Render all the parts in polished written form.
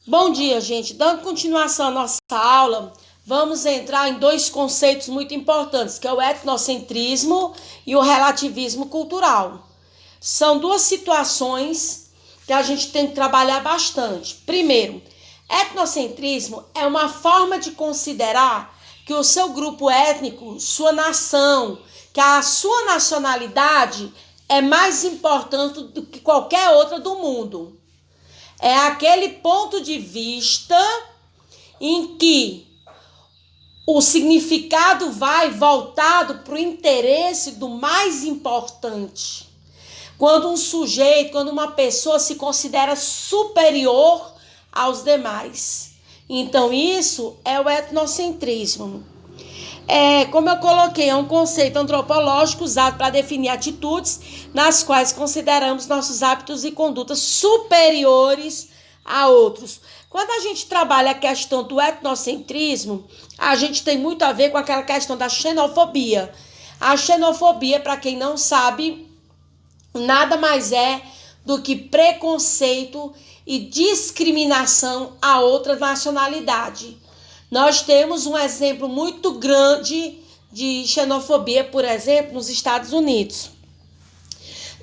Bom dia, gente. Dando continuação à nossa aula, vamos entrar em dois conceitos muito importantes, que é o etnocentrismo e o relativismo cultural. São duas situações que a gente tem que trabalhar bastante. Primeiro, etnocentrismo é uma forma de considerar que o seu grupo étnico, sua nação, que a sua nacionalidade é mais importante do que qualquer outra do mundo. É aquele ponto de vista em que o significado vai voltado para o interesse do mais importante. Quando um sujeito, quando uma pessoa se considera superior aos demais. Então, isso é o etnocentrismo. Como eu coloquei, é um conceito antropológico usado para definir atitudes nas quais consideramos nossos hábitos e condutas superiores a outros. Quando a gente trabalha a questão do etnocentrismo, a gente tem muito a ver com aquela questão da xenofobia. A xenofobia, para quem não sabe, nada mais é do que preconceito e discriminação a outra nacionalidade. Nós temos um exemplo muito grande de xenofobia, por exemplo, nos Estados Unidos.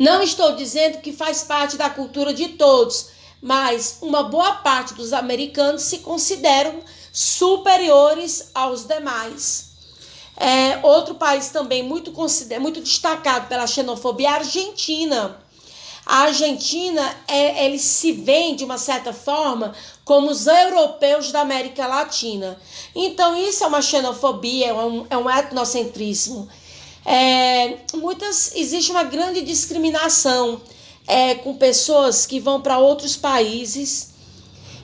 Não estou dizendo que faz parte da cultura de todos, mas uma boa parte dos americanos se consideram superiores aos demais. Outro país também muito destacado pela xenofobia é a Argentina. A Argentina, eles se veem, de uma certa forma, como os europeus da América Latina. Então, isso é uma xenofobia, é um etnocentrismo. Existe uma grande discriminação com pessoas que vão para outros países.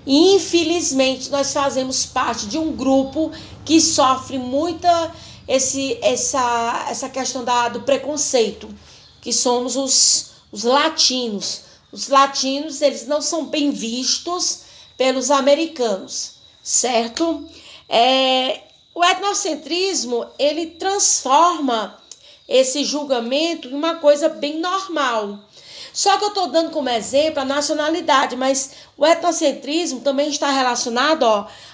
E, infelizmente, nós fazemos parte de um grupo que sofre muita essa questão do preconceito, que somos os latinos. Os latinos, eles não são bem vistos pelos americanos, certo? O etnocentrismo, ele transforma esse julgamento em uma coisa bem normal. Só que eu estou dando como exemplo a nacionalidade, mas o etnocentrismo também está relacionado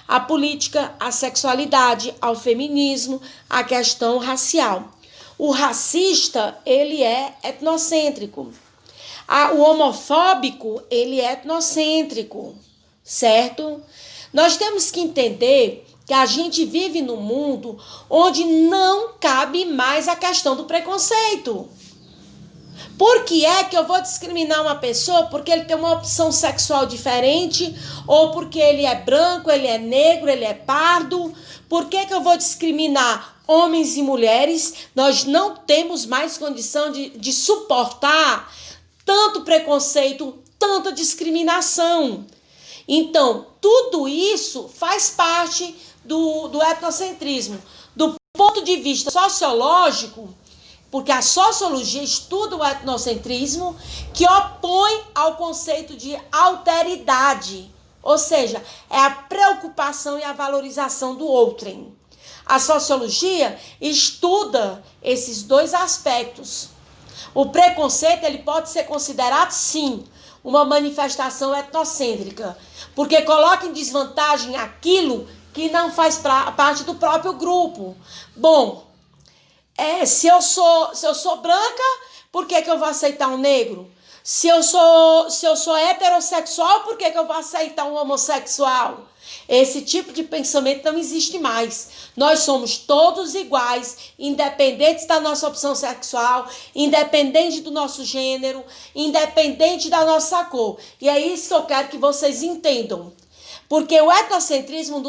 à política, à sexualidade, ao feminismo, à questão racial. O racista, ele é etnocêntrico. O homofóbico, ele é etnocêntrico, certo? Nós temos que entender que a gente vive num mundo onde não cabe mais a questão do preconceito. Por que é que eu vou discriminar uma pessoa porque ele tem uma opção sexual diferente, ou porque ele é branco, ele é negro, ele é pardo? Por que eu vou discriminar homens e mulheres? Nós não temos mais condição de suportar tanto preconceito, tanta discriminação. Então, tudo isso faz parte do etnocentrismo. Do ponto de vista sociológico, porque a sociologia estuda o etnocentrismo, que opõe ao conceito de alteridade, ou seja, é a preocupação e a valorização do outrem. A sociologia estuda esses dois aspectos. O preconceito, ele pode ser considerado, sim, uma manifestação etnocêntrica, porque coloca em desvantagem aquilo que não faz parte do próprio grupo. Bom, se eu sou branca, por que eu vou aceitar um negro? Se eu sou heterossexual, por que eu vou aceitar um homossexual? Esse tipo de pensamento não existe mais. Nós somos todos iguais, independentes da nossa opção sexual, independente do nosso gênero, independente da nossa cor. E é isso que eu quero que vocês entendam. Porque o etnocentrismo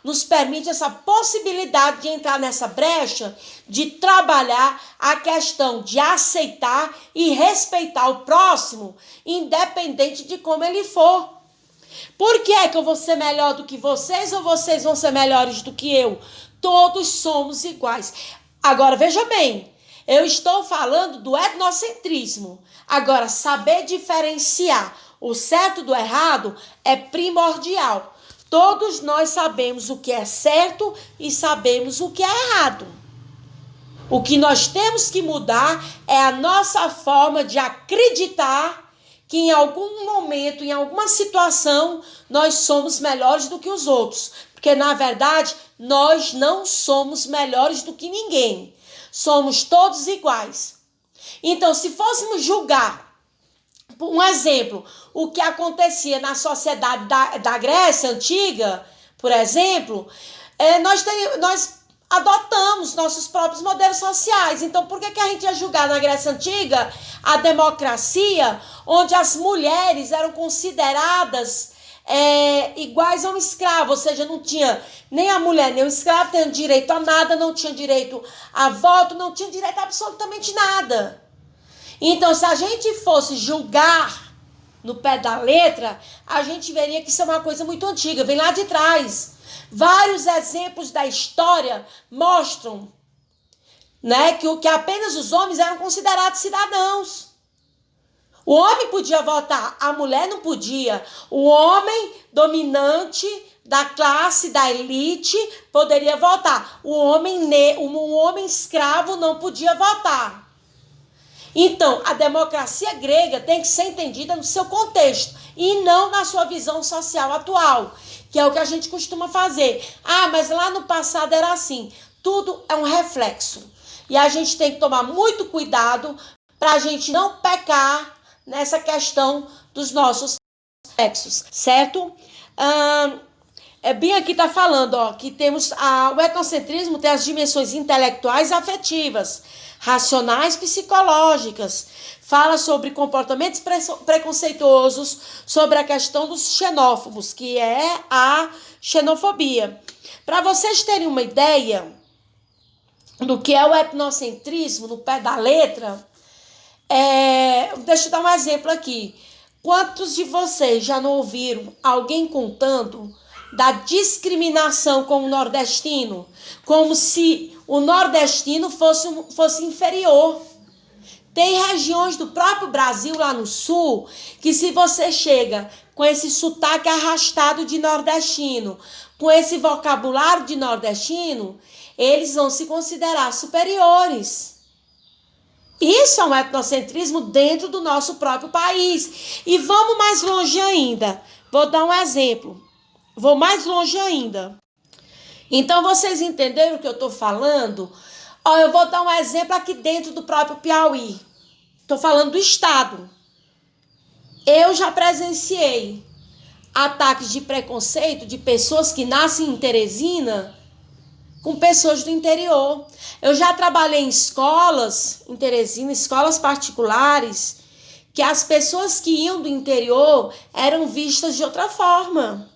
nos permite essa possibilidade de entrar nessa brecha, de trabalhar a questão de aceitar e respeitar o próximo, independente de como ele for. Por que é que eu vou ser melhor do que vocês ou vocês vão ser melhores do que eu? Todos somos iguais. Agora, veja bem, eu estou falando do etnocentrismo. Agora, saber diferenciar o certo do errado é primordial. Todos nós sabemos o que é certo e sabemos o que é errado. O que nós temos que mudar é a nossa forma de acreditar que em algum momento, em alguma situação, nós somos melhores do que os outros. Porque, na verdade, nós não somos melhores do que ninguém. Somos todos iguais. Então, se fôssemos julgar, um exemplo, o que acontecia na sociedade da Grécia Antiga, por exemplo, nós adotamos nossos próprios modelos sociais. Então, por que a gente ia julgar na Grécia Antiga a democracia, onde as mulheres eram consideradas iguais a um escravo? Ou seja, não tinha nem a mulher nem o escravo tendo direito a nada, não tinha direito a voto, não tinha direito a absolutamente nada. Então, se a gente fosse julgar no pé da letra, a gente veria que isso é uma coisa muito antiga, vem lá de trás. Vários exemplos da história mostram, né, que apenas os homens eram considerados cidadãos. O homem podia votar, a mulher não podia. O homem dominante da classe, da elite, poderia votar. O homem escravo não podia votar. Então, a democracia grega tem que ser entendida no seu contexto e não na sua visão social atual, que é o que a gente costuma fazer. Ah, mas lá no passado era assim. Tudo é um reflexo. E a gente tem que tomar muito cuidado para a gente não pecar nessa questão dos nossos reflexos, certo? Bem aqui está falando, ó, que temos o etnocentrismo tem as dimensões intelectuais e afetivas, racionais, psicológicas. Fala sobre comportamentos preconceituosos, sobre a questão dos xenófobos, que é a xenofobia. Para vocês terem uma ideia do que é o etnocentrismo no pé da letra, deixa eu dar um exemplo aqui. Quantos de vocês já não ouviram alguém contando da discriminação com o nordestino? Como se o nordestino fosse inferior. Tem regiões do próprio Brasil, lá no sul, que se você chega com esse sotaque arrastado de nordestino, com esse vocabulário de nordestino, eles vão se considerar superiores. Isso é um etnocentrismo dentro do nosso próprio país. E vamos mais longe ainda. Vou dar um exemplo. Vou mais longe ainda. Então, vocês entenderam o que eu estou falando? Eu vou dar um exemplo aqui dentro do próprio Piauí. Estou falando do estado. Eu já presenciei ataques de preconceito de pessoas que nascem em Teresina com pessoas do interior. Eu já trabalhei em escolas, em Teresina, escolas particulares, que as pessoas que iam do interior eram vistas de outra forma.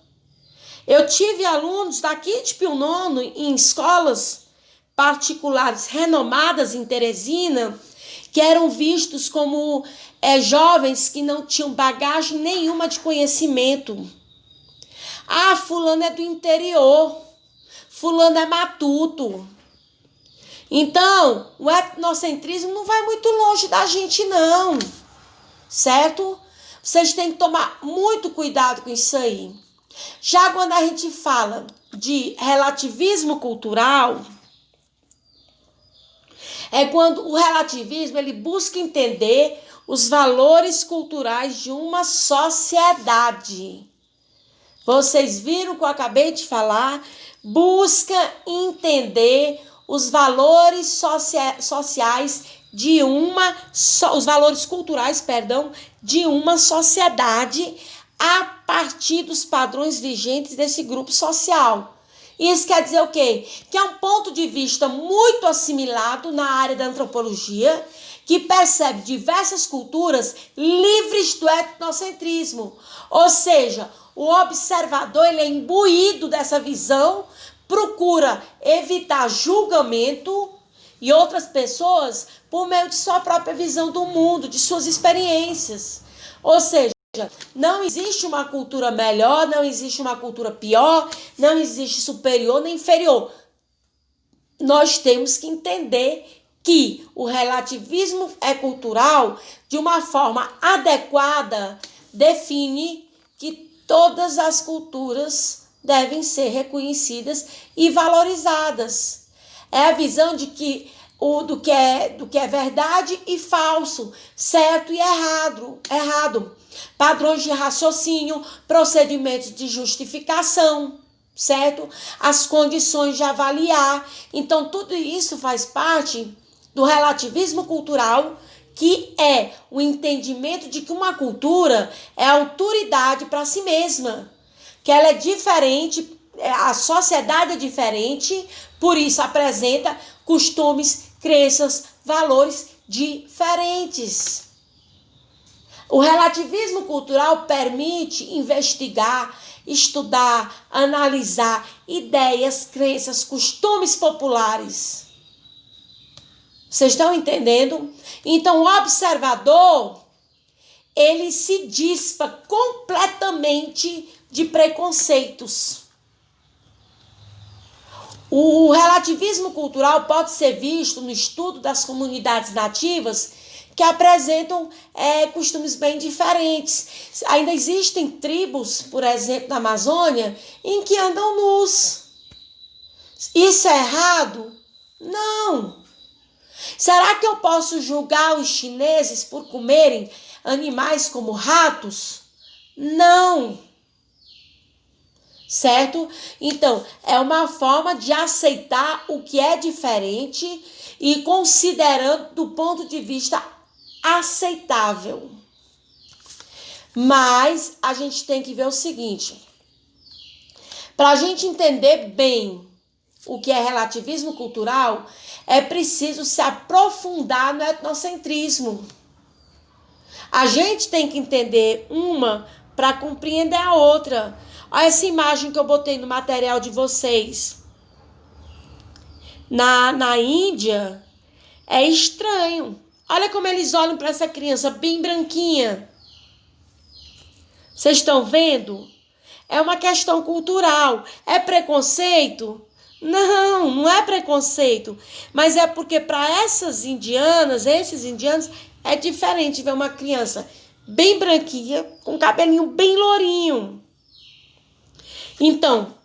Eu tive alunos daqui de Pio Nono em escolas particulares renomadas em Teresina, que eram vistos como jovens que não tinham bagagem nenhuma de conhecimento. Ah, fulano é do interior, fulano é matuto. Então, o etnocentrismo não vai muito longe da gente, não. Certo? Vocês têm que tomar muito cuidado com isso aí. Já quando a gente fala de relativismo cultural, é quando o relativismo ele busca entender os valores culturais de uma sociedade. Vocês viram o que eu acabei de falar? Busca entender os valores sociais de os valores culturais, de uma sociedade a partir dos padrões vigentes desse grupo social. Isso quer dizer o quê? Que é um ponto de vista muito assimilado na área da antropologia, que percebe diversas culturas livres do etnocentrismo. Ou seja, o observador ele é imbuído dessa visão, procura evitar julgamento e outras pessoas por meio de sua própria visão do mundo, de suas experiências. Ou seja, não existe uma cultura melhor, não existe uma cultura pior, não existe superior nem inferior. Nós temos que entender que o relativismo cultural, de uma forma adequada, define que todas as culturas devem ser reconhecidas e valorizadas. É a visão de que do que é verdade e falso, certo e errado. padrões de raciocínio, procedimentos de justificação, certo? As condições de avaliar. Então, tudo isso faz parte do relativismo cultural, que é o entendimento de que uma cultura é autoridade para si mesma, que ela é diferente, a sociedade é diferente, por isso apresenta costumes, crenças, valores diferentes. O relativismo cultural permite investigar, estudar, analisar ideias, crenças, costumes populares. Vocês estão entendendo? Então, o observador, ele se dispa completamente de preconceitos. O relativismo cultural pode ser visto no estudo das comunidades nativas que apresentam costumes bem diferentes. Ainda existem tribos, por exemplo, na Amazônia, em que andam nus. Isso é errado? Não. Será que eu posso julgar os chineses por comerem animais como ratos? Não. Certo? Então, é uma forma de aceitar o que é diferente e considerando do ponto de vista aceitável. Mas a gente tem que ver o seguinte: para a gente entender bem o que é relativismo cultural, é preciso se aprofundar no etnocentrismo. A gente tem que entender uma para compreender a outra. Olha essa imagem que eu botei no material de vocês. Na Índia, é estranho. Olha como eles olham para essa criança bem branquinha. Vocês estão vendo? É uma questão cultural. É preconceito? Não, não é preconceito. Mas é porque para esses indianos, é diferente ver uma criança bem branquinha, com cabelinho bem lourinho. Então,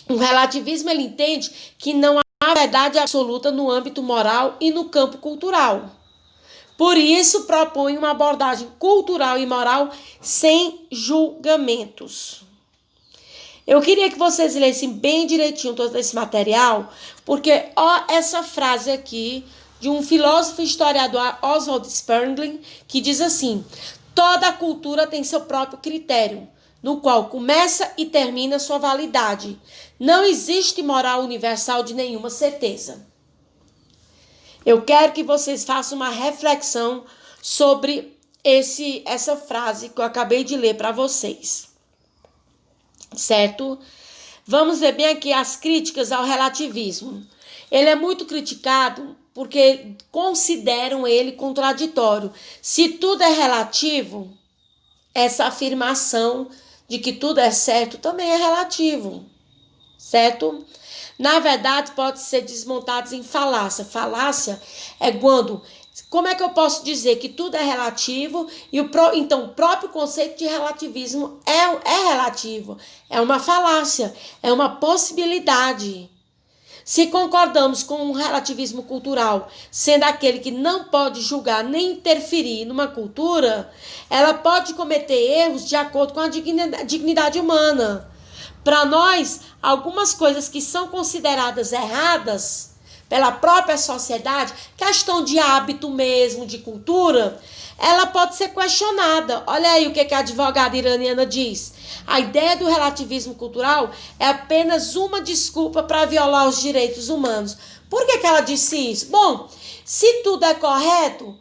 o relativismo, ele entende que não há verdade absoluta no âmbito moral e no campo cultural. Por isso, propõe uma abordagem cultural e moral sem julgamentos. Eu queria que vocês lessem bem direitinho todo esse material, porque ó essa frase aqui de um filósofo e historiador, Oswald Spengler, que diz assim: toda cultura tem seu próprio critério, no qual começa e termina sua validade. Não existe moral universal de nenhuma certeza. Eu quero que vocês façam uma reflexão sobre essa frase que eu acabei de ler para vocês. Certo? Vamos ver bem aqui as críticas ao relativismo. Ele é muito criticado porque consideram ele contraditório. Se tudo é relativo, essa afirmação de que tudo é certo também é relativo, certo? Na verdade, pode ser desmontado em falácia. Falácia é quando... Como é que eu posso dizer que tudo é relativo? Então, o próprio conceito de relativismo é relativo. É uma falácia, é uma possibilidade. Se concordamos com um relativismo cultural, sendo aquele que não pode julgar nem interferir numa cultura, ela pode cometer erros de acordo com a dignidade humana. Para nós, algumas coisas que são consideradas erradas pela própria sociedade, questão de hábito mesmo, de cultura, ela pode ser questionada. Olha aí o que a advogada iraniana diz. A ideia do relativismo cultural é apenas uma desculpa para violar os direitos humanos. Por que ela disse isso? Bom, se tudo é correto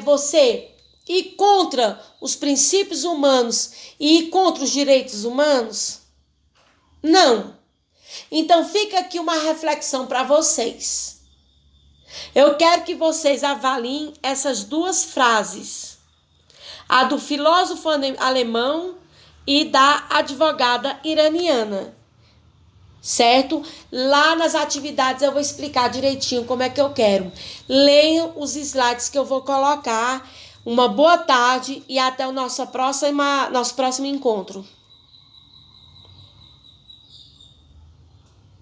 você ir contra os princípios humanos e ir contra os direitos humanos? Não. Então fica aqui uma reflexão para vocês. Eu quero que vocês avaliem essas duas frases. A do filósofo alemão e da advogada iraniana. Certo? Lá nas atividades eu vou explicar direitinho como é que eu quero. Leiam os slides que eu vou colocar. Uma boa tarde e até o nosso próximo encontro.